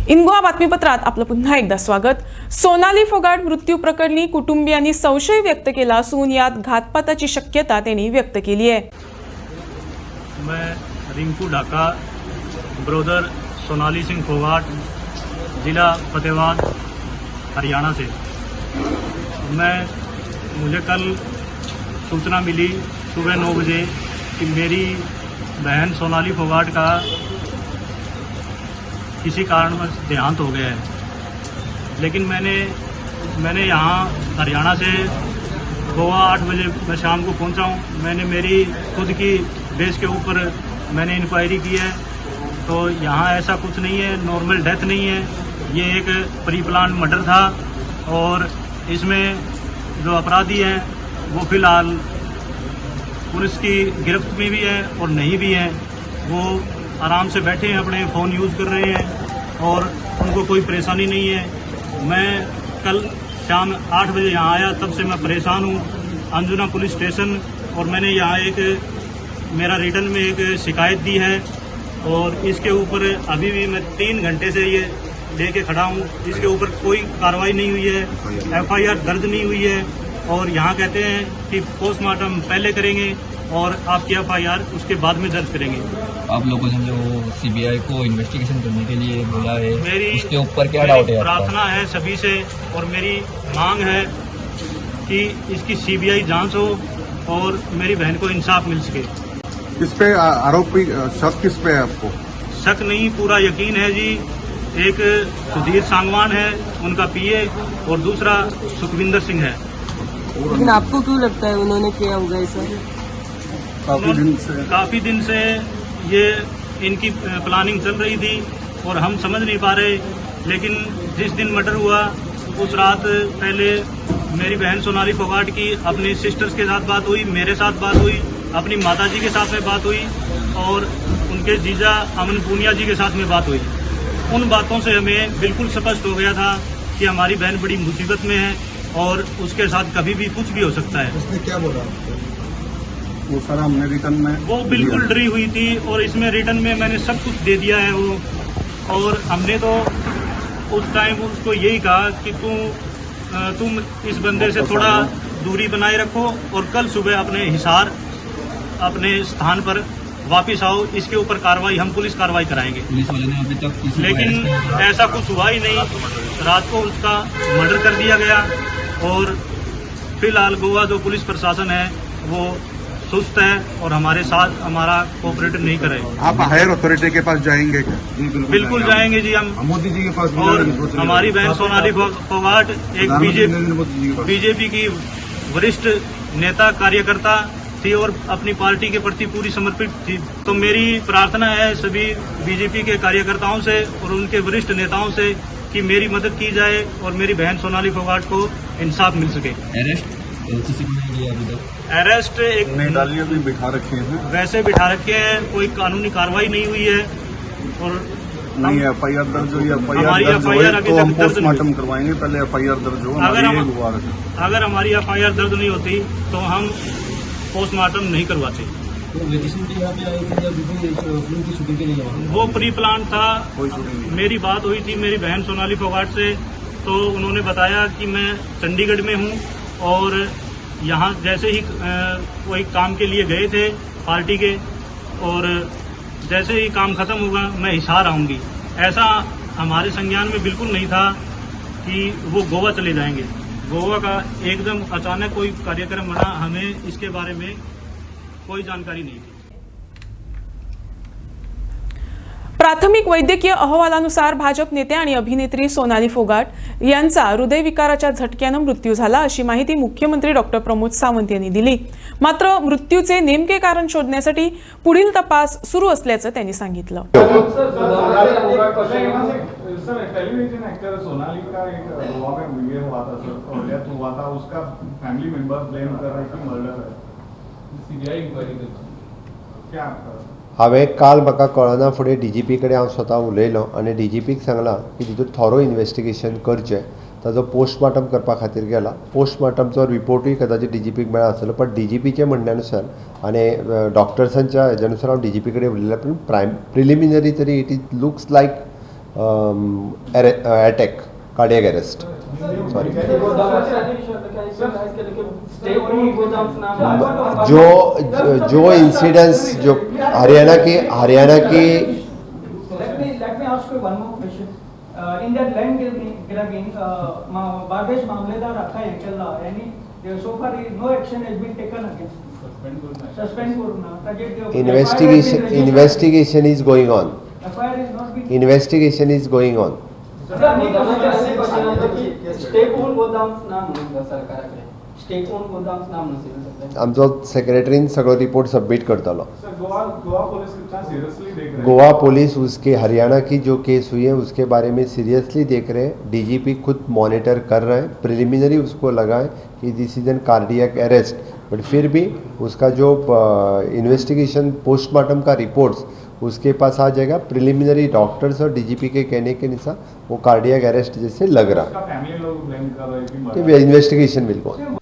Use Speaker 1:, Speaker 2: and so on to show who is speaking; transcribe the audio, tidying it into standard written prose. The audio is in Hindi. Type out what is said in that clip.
Speaker 1: इनगोवा बातमीपत्रात आपलं पुन्हा एकदा स्वागत। सोनाली फोगाट मृत्यू प्रकरणी कुटुंबियांनी संशय व्यक्त केला असून यात घातपाताची शक्यता त्यांनी व्यक्त केली आहे।
Speaker 2: मैं रिंकू ढाका ब्रदर सोनाली सिंह फोगाट जिला फतेहाबाद हरियाणा से मुझे कल सूचना मिली सुबह 9 बजे कि मेरी बहन सोनाली फोगाट का किसी कारणवश देहांत हो गया है। लेकिन मैंने यहाँ हरियाणा से गोवा 8 बजे मैं शाम को पहुँचा हूँ। मैंने मेरी खुद की बेस के ऊपर मैंने इंक्वायरी की है, तो यहाँ ऐसा कुछ नहीं है, नॉर्मल डेथ नहीं है। ये एक प्री प्लान मर्डर था और इसमें जो अपराधी हैं वो फिलहाल पुलिस की गिरफ्त में भी है और नहीं भी है। वो आराम से बैठे हैं, अपने फ़ोन यूज़ कर रहे हैं और उनको कोई परेशानी नहीं है। मैं कल शाम 8 बजे यहाँ आया, तब से मैं परेशान हूँ। अंजुना पुलिस स्टेशन और मैंने यहाँ मेरा रिटर्न में एक शिकायत दी है और इसके ऊपर अभी भी मैं 3 घंटे से ये लेके खड़ा हूँ। इसके ऊपर कोई कार्रवाई नहीं हुई है, FIR दर्ज नहीं हुई है और यहाँ कहते हैं कि पोस्टमार्टम पहले करेंगे और आपकी FIR उसके बाद में दर्ज करेंगे।
Speaker 3: आप लोगों ने जो CBI को इन्वेस्टिगेशन करने के लिए बोला है,
Speaker 2: मेरी
Speaker 3: उसके ऊपर क्या डाउट है?
Speaker 2: प्रार्थना है सभी से और मेरी मांग है कि इसकी CBI जांच हो और मेरी बहन को इंसाफ मिल सके।
Speaker 4: किस पे आरोपी शक किस पे है आपको?
Speaker 2: शक नहीं, पूरा यकीन है जी। एक सुधीर सांगवान है उनका PA और दूसरा सुखविंदर सिंह है।
Speaker 5: लेकिन आपको क्यों लगता है उन्होंने किया होगा ऐसा?
Speaker 2: काफी दिन से ये इनकी प्लानिंग चल रही थी और हम समझ नहीं पा रहे। लेकिन जिस दिन मर्डर हुआ उस रात पहले मेरी बहन सोनाली फोगाट की अपनी सिस्टर्स के साथ बात हुई, मेरे साथ बात हुई, अपनी माताजी के साथ में बात हुई और उनके जीजा अमन पूनिया जी के साथ में बात हुई। उन बातों से हमें बिल्कुल स्पष्ट हो गया था कि हमारी बहन बड़ी मुसीबत में है और उसके साथ कभी भी कुछ भी हो सकता है।
Speaker 4: उसने क्या बोला? वो सारा हमने रिटर्न में
Speaker 2: वो बिल्कुल डरी हुई थी और इसमें रिटर्न में मैंने सब कुछ दे दिया है वो। और हमने तो उस टाइम उसको यही कहा कि तुम इस बंदे से थोड़ा दूरी बनाए रखो और कल सुबह अपने हिसार अपने स्थान पर वापिस आओ। इसके ऊपर कार्रवाई हम पुलिस कार्रवाई कराएंगे।
Speaker 3: पुलिस वाले ने अभी तक किसी को
Speaker 2: लेकिन ऐसा कुछ हुआ ही नहीं। रात को उसका मर्डर कर दिया गया और फिलहाल गोवा जो पुलिस प्रशासन है वो सुस्त है और हमारे साथ हमारा कोऑपरेट नहीं कर रहे।
Speaker 4: आप हायर अथॉरिटी के पास जाएंगे क्या?
Speaker 2: बिल्कुल जाएंगे जी हम।
Speaker 4: मोदी जी के पास
Speaker 2: और हमारी बहन सोनाली फोगाट एक बीजेपी की वरिष्ठ नेता कार्यकर्ता थी और अपनी पार्टी के प्रति पूरी समर्पित थी। तो मेरी प्रार्थना है सभी बीजेपी के कार्यकर्ताओं से और उनके वरिष्ठ नेताओं से कि मेरी मदद की जाए और मेरी बहन सोनाली फोगाट को इंसाफ मिल सके। अरेस्ट एक
Speaker 4: डालियां भी बिठा रखे हैं,
Speaker 2: वैसे बिठा रखे हैं, कोई कानूनी कार्रवाई नहीं हुई है और
Speaker 4: नहीं FIR दर्ज हुई।
Speaker 2: हमारी
Speaker 4: FIR
Speaker 2: FIR अभी
Speaker 4: तो हम
Speaker 2: तक दर्ज
Speaker 4: पोस्टमार्टम करवाएंगे, पहले FIR दर्ज हो।
Speaker 2: अगर हमारी FIR दर्ज नहीं होती तो हम पोस्टमार्टम नहीं करवाते। वो प्री प्लान था। मेरी बात हुई थी मेरी बहन सोनाली फोगाट से, तो उन्होंने बताया कि मैं चंडीगढ़ में हूँ और यहाँ जैसे ही कोई काम के लिए गए थे पार्टी के और जैसे ही काम खत्म होगा मैं हिसार आऊँगी। ऐसा हमारे संज्ञान में बिल्कुल नहीं था कि वो गोवा चले जाएंगे। गोवा का एकदम अचानक कोई कार्यक्रम बना, हमें इसके बारे में कोई जानकारी नहीं थी।
Speaker 1: प्राथमिक वैद्यकीय अहवालानुसार भाजप नेते आणि अभिनेत्री सोनाली फोगाट यांचा हृदयविकाराच्या झटक्यानं मृत्यू झाला अशी माहिती मुख्यमंत्री डॉक्टर प्रमोद सावंत यांनी दिली। मात्र मृत्यूचे नेमके कारण शोधण्यासाठी पुढील तपास सुरू असल्याचं त्यांनी सांगितलं।
Speaker 6: टेलीविजन एक्टर सोनाली का एक गोवा में वीडियो हुआ था सर, और डेथ हुआ था। उसका फैमिली मेंबर ब्लेम कर रहे हैं कि मर्डर है। CBI इंक्वायरी करता क्या
Speaker 7: हांवें काल म्हाका कळना फुडें DGP कडेन हांव स्वता उलयलो आनी DGPक सांगलां की तितूर थॉरो इन्वेस्टिगेशन करचें। ताजो पोस्टमार्टम करपा खातीर गेला। पोस्टमार्टमचो रिपोर्टूय कदाचित DGPक मेळ्ळा आसतलो, पण DGPचे म्हणण्यानुसार आनी डॉक्टर्सांच्या हेज्या नुसार हांव DGP कडेन उलयलें, पूण प्रिलिमिनरी तरी it looks like attack, cardiac arrest, sorry. जो इंसिडेंट्स जो हरियाणा की
Speaker 8: Let me ask you one more question. In that land grabbing, Barbesh Mamledar Akka Ekella, so far no action has been taken against. Suspend Kurna.
Speaker 7: investigation is going on.
Speaker 8: FIR is not being.
Speaker 7: Investigation is going on.
Speaker 5: स्टेक ओन गोदाम्स नाम म्हणून सरकाराकडे स्टेक ओन गोदाम्स नाम नसेल सध्या.
Speaker 7: आमचो सेक्रेटरीन सगळो रिपोर्ट सबमिट करतलो.
Speaker 6: सर गोवा पुलिस कितना सीरियसली देख रहे हैं?
Speaker 7: गोवा पुलिस उसके हरियाणा की जो केस हुई है उसके बारे में सीरियसली देख रहे हैं. डीजीपी खुद मॉनिटर कर रहे हैं. प्रिलिमिनरी उसको लगा है कि this is an cardiac arrest, but फिर भी उसका जो इन्वेस्टिगेशन पोस्टमार्टम का रिपोर्ट्स उसके पास आ जाएगा. प्रिलिमिनरी डॉक्टर्स और डीजीपी के कहने के अनुसार वो कार्डियक अरेस्ट जैसे लग रहा
Speaker 6: उसका फैमिली लोग ब्लेम कर रहे हैं कि
Speaker 7: है. इन्वेस्टिगेशन बिल्कुल